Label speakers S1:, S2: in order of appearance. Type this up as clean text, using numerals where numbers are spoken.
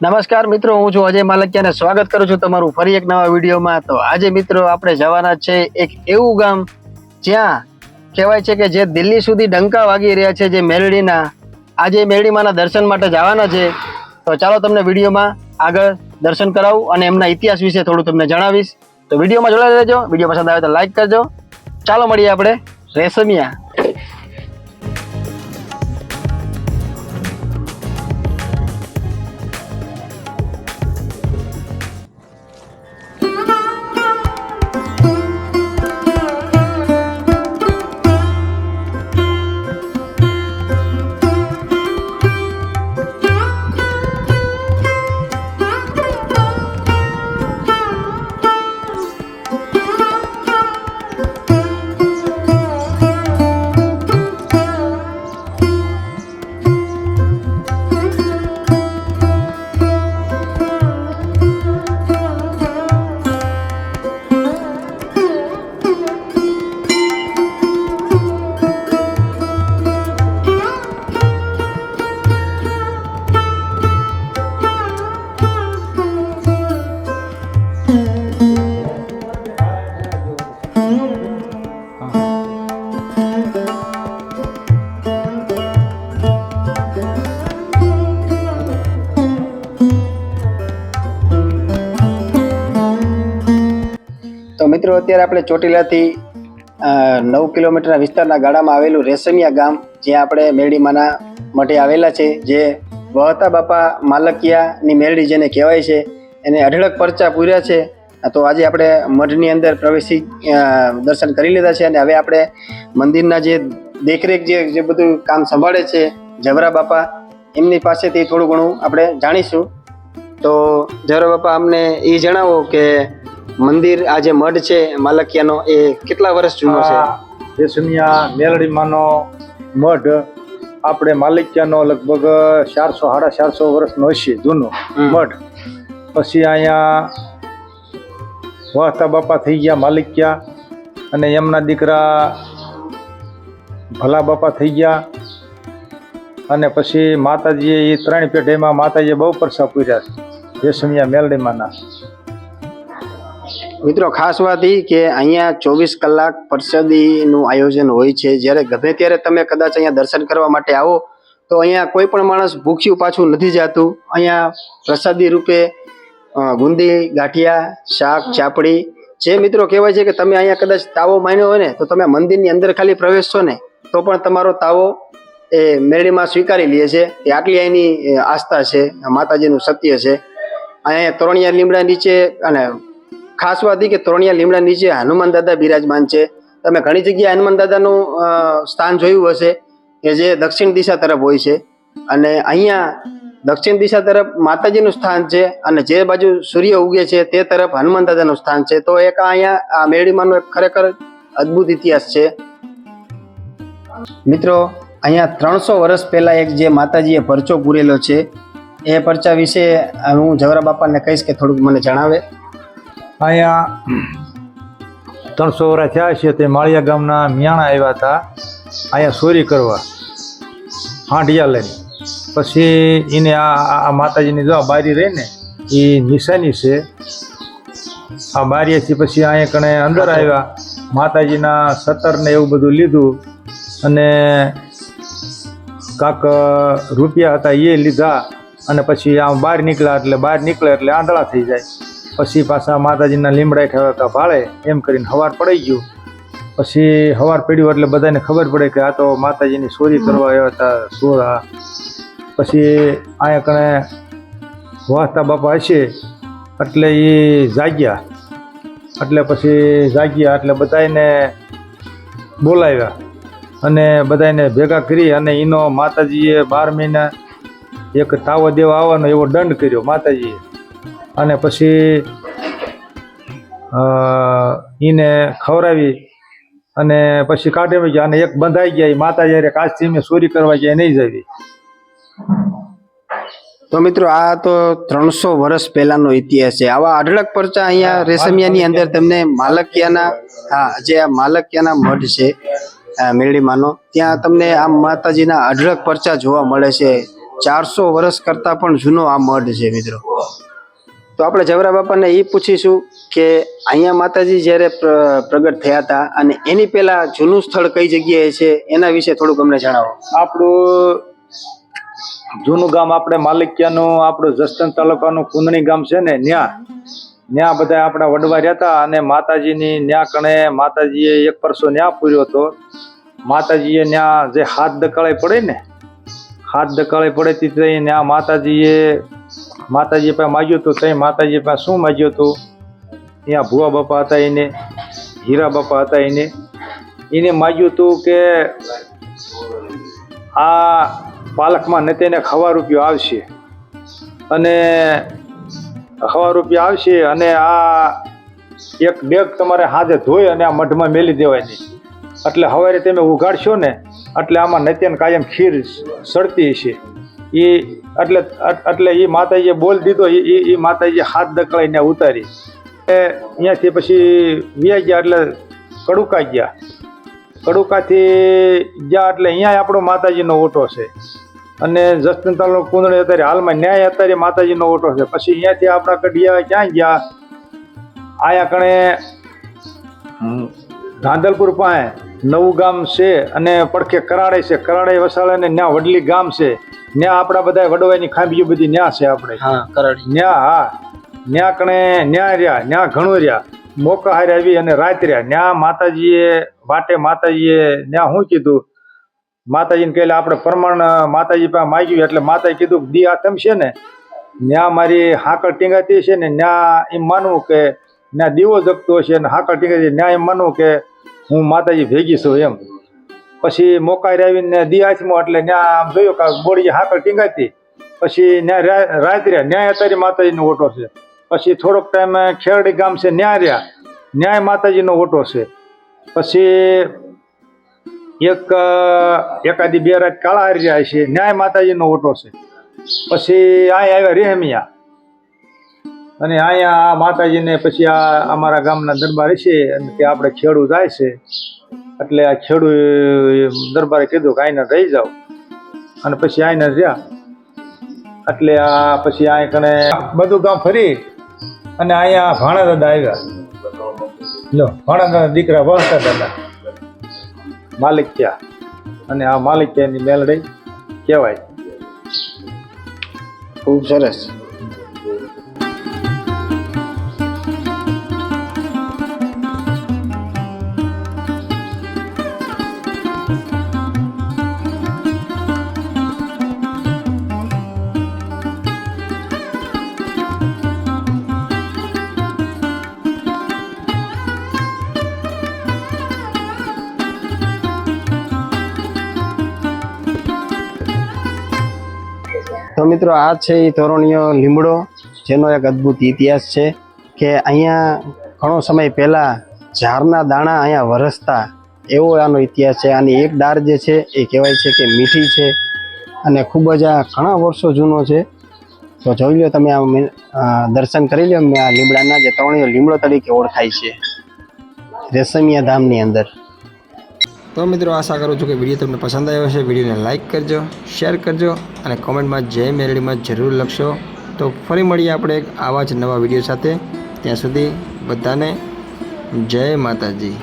S1: નમસ્કાર મિત્રો, હું છું અજય માલકિયા અને સ્વાગત કરું છું તમારું ફરી એક નવા વિડીયોમાં। તો આજે મિત્રો આપણે જવાના છે એક એવું ગામ જ્યાં કહેવાય છે કે જે દિલ્હી સુધી ડંકા વાગી રહ્યા છે, જે મેલડીના। આજે મેલડીમાંના દર્શન માટે જવાના છે। તો ચાલો તમને વિડીયોમાં આગળ દર્શન કરાવું અને એમના ઇતિહાસ વિશે થોડું તમને જણાવીશ। તો વિડીયોમાં જોડાઈ રહેજો। વિડીયો પસંદ આવે તો લાઈક કરજો। ચાલો મળીએ આપણે રેશમિયા। તો મિત્રો અત્યારે આપણે ચોટીલાથી 9 કિલોમીટરના વિસ્તારના ગાળામાં આવેલું રેશમિયા ગામ, જ્યાં આપણે મેલડીમાંના મઢે આવેલા છે, જે વહતા બાપા માલકિયાની મેલડી જેને કહેવાય છે, એને અઢળક પરચા પૂર્યા છે। તો આજે આપણે મઢની અંદર પ્રવેશી દર્શન કરી લીધા છે અને હવે આપણે મંદિરના જે દેખરેખ જે બધું કામ સંભાળે છે જવરા બાપા, એમની પાસેથી થોડું ઘણું આપણે જાણીશું। તો જવરા બાપા, અમને એ જણાવો કે મંદિર આ જે મઢ છે માલકિયાનો, એ કેટલા વર્ષ જૂનો છે?
S2: રેશમિયા મેલડીમાંનો મઢ આપણે માલકિયાનો લગભગ 400-450 વર્ષનો હશે જૂનો મઢ। પછી અહીંયા વહતા બાપા થઈ ગયા માલકિયા, અને એમના દીકરા ભલા બાપા થઈ ગયા, અને પછી માતાજીએ એ 3 પેઢીમાં માતાજીએ બહુ પરસા પૂર્યા છે રેશમિયા મેલડીમાંના।
S1: મિત્રો, ખાસ વાત એ કે અહીંયા 24 કલાક પ્રસાદીનું આયોજન હોય છે। જ્યારે ગમે ત્યારે તમે કદાચ અહીંયા દર્શન કરવા માટે આવો તો અહીંયા કોઈ પણ માણસ ભૂખ્યું પાછું નથી જતું। અહીંયા પ્રસાદી રૂપે ગુંદી, ગાંઠિયા, શાક, ચાપડી, જે મિત્રો કહેવાય છે કે તમે અહીંયા કદાચ તાવો માન્યો હોય ને તો તમે મંદિરની અંદર ખાલી પ્રવેશશો ને તો પણ તમારો તાવો એ મેળીમાં સ્વીકારી લે છે। એ આટલી અહીંની આસ્થા છે, માતાજીનું સત્ય છે। અહીંયા તોરણિયા લીમડા નીચે, અને ખાસ વાત એ કે તોરણિયા લીમડા નીચે હનુમાન દાદા બિરાજમાન છે। તમે ઘણી જગ્યાએ હનુમાન દાદાનું સ્થાન જોયું હશે કે જે દક્ષિણ દિશા તરફ હોય છે, અને અહીંયા દક્ષિણ દિશા તરફ માતાજીનું સ્થાન છે, અને જે બાજુ સૂર્ય ઉગે છે તે તરફ હનુમાન દાદાનું સ્થાન છે। તો એક અહીંયા આ મેળીમાંનો એક ખરેખર અદ્ભુત ઇતિહાસ છે। મિત્રો, અહીંયા 300 વર્ષ પહેલા એક જે માતાજીએ પરચો પૂરેલો છે, એ પરચા વિશે હું જવરા બાપાને કહીશ કે થોડુંક મને જણાવે।
S2: અહીંયા 300 વર્ષ થયા છે તે માળિયા ગામના મિયાણા આવ્યા હતા અહીંયા ચોરી કરવા, હાંડિયા લઈને। પછી એને આ માતાજીની જો બારી રહી ને એ નિશાની છે, આ બારીએથી પછી અહીંયા કણે અંદર આવ્યા, માતાજીના સતર ને એવું બધું લીધું, અને કાંક રૂપિયા હતા એ લીધા, અને પછી આમ બહાર નીકળ્યા એટલે આંધળા થઈ જાય। પછી પાછા માતાજીના લીમડા ઠેવા ભાળે એમ કરીને હવાર પડી ગયું। પછી હવાર પડ્યું એટલે બધાને ખબર પડે કે આ તો માતાજીની ચોરી કરવા આવ્યા હતા સોરા। પછી અહીંયા કણે વહતા બાપા હશે એટલે એ જાગ્યા, એટલે બધાને બોલાવ્યા અને બધાને ભેગા કરી, અને એનો માતાજીએ 12 મહિના એક તાવો દેવા આવવાનો એવો દંડ કર્યો માતાજીએ। અને પછી એને ખવડાવી અને પછી કાઢી ગયા, અને એક બંધાઈ ગયા માતાજી કાચથી મેં ચોરી કરવા ગયા નહીં જાવી।
S1: તો મિત્રો, આ તો 300 વર્ષ પહેલાનો ઇતિહાસ છે। આવા અઢળક પરચા અહીંયા રેશમિયાની અંદર તમને માલકિયાના, જે આ માલકિયાના મઢ છે મેલડીમાંનો, ત્યાં તમને આ માતાજીના અઢળક પરચા જોવા મળે છે। 400 વર્ષ કરતાં પણ જૂનો આ મઢ છે મિત્રો. તો આપણે જવરા બાપાને એ પૂછીશું કે અહીંયા માતાજી જ્યારે પ્રગટ થયા હતા અને એની પહેલા જૂનું સ્થળ કઈ જગ્યાએ છે એના વિશે થોડુંક અમને જણાવો.
S2: આપણું જૂનું ગામ આપણે માલિકિયાનું આપણું જસદણ તાલુકાનું કુંદણી ગામ છે ને ન્યા બધા આપણા વડવા રહેતા અને માતાજીની ન્યા કણે માતાજીએ એક પરસો ન્યા પૂર્યો હતો. માતાજીએ ન્યા જે હાથ દકાળે પડે ને ત્યાં માતાજીએ પાસે માગ્યું હતું. ત્યાં માતાજી પાસે શું માગ્યું હતું? ત્યાં ભુવા બાપા હતા, એને હીરા બાપા હતા, એને માગ્યું હતું કે આ પાલકમાં ને તેને ₹1 આવશે અને ₹1 અને આ એક ડેગ તમારે હાથે ધોઈ અને આ મઢમાં મેલી દેવાની. એટલે સવારે તમે ઉઘાડશો ને એટલે આમાં નત્યન કાયમ ખીર સડતી છે. એટલે એ માતાજીએ બોલ દીધો. એ માતાજીએ હાથ દકળાઈને ઉતારી અહીંયાથી પછી વ્યા ગયા એટલે કડુકાથી ગયા એટલે અહીંયા આપણો માતાજીનો ઓટો છે અને જસદણ તાલુકાનું કુંદણી અત્યારે હાલમાં ન્યાય અત્યારે માતાજીનો ઓટો છે. પછી અહીંયાથી આપણા કડિયા ક્યાં ગયા? આયા કણે ધાંધલપુર પાસે નવું ગામ છે અને પડખે કરાડે છે. કરાડે વસાડે ને ત્યાં વડલી ગામ છે. ત્યાં આપણા બધા વડવાની ખાંભીઓ બધી ત્યાં છે આપણે. ત્યાં કણે ન્યા રહ્યા, ત્યાં ઘણું રહ્યા. મોકા હારે આવી અને રાત રહ્યા. ત્યાં માતાજીએ ત્યાં શું કીધું? માતાજીને કહેલા આપણે પ્રમાણ માતાજી પાસે માગ્યું એટલે માતાએ કીધું દી આ તમ છે ને ત્યાં મારી હાકળ ટીંગાતી છે ને ત્યાં એમ માનવું કે ત્યાં દીવો જગતો હશે અને હાકળ ટીંગાતી ત્યાં એમ માનવું કે હું માતાજી ભેગી છું એમ. પછી મોકાઈ આવીને દી હાથમાં એટલે ત્યાં આમ જોયું કે બોડી હાકળ ટીંગાતી. પછી ત્યાં રાત રહ્યા. ન્યાય અત્યારે માતાજીનો ઓટો છે. પછી થોડોક ટાઈમ ખેરડી ગામ છે, ન્યા રહ્યા. ન્યાય માતાજીનો ઓટો છે. પછી એકાદી 2 રાત કાળા હારી રહ્યા છે, ન્યાય માતાજીનો ઓટો છે. પછી અહીંયા આવ્યા રેહમિયા અને અહીંયા માતાજીને પછી આ અમારા ગામના દરબાર છે અને તે આપણે ખેડૂ જાય છે એટલે આ ખેડૂ દરબારે કીધું કે આઈને રહી જાઓ અને પછી આઈને રહ્યા. એટલે આ પછી અહીં કણે બધું ગામ ફરી અને અહીંયા ભાણા દાદા આવ્યા. લો ભાણા દાદા દીકરા વહતા દાદા માલિકિયા અને આ માલિકિયાની મેલડી કહેવાય.
S1: ખૂબ સરસ. તો મિત્રો આ છે એ તોરણીયો લીમડો, જેનો એક અદ્ભુત ઇતિહાસ છે કે અહીંયા ઘણો સમય પહેલાં ઝારના દાણા અહીંયા વરસતા એવો આનો ઇતિહાસ છે. આની એક ડાળ જે છે એ કહેવાય છે કે મીઠી છે અને ખૂબ જ આ ઘણા વર્ષો જૂનો છે. તો જોઈ લો તમે, આ દર્શન કરી લો. મેં આ લીમડાના જે તોરણીયો લીમડો તરીકે ઓળખાય છે રેશમિયા ધામની અંદર. તો મિત્રો આશા કરું છું કે વિડીયો તમને પસંદ આવ્યો હશે. વિડીયોને લાઇક કરજો, શેર કરજો અને કોમેન્ટમાં જય મેરડીમાં જરૂર લખશો. તો ફરી મળીએ આપણે આવા જ નવા વિડીયો સાથે. ત્યાં સુધી બધાને જય માતાજી.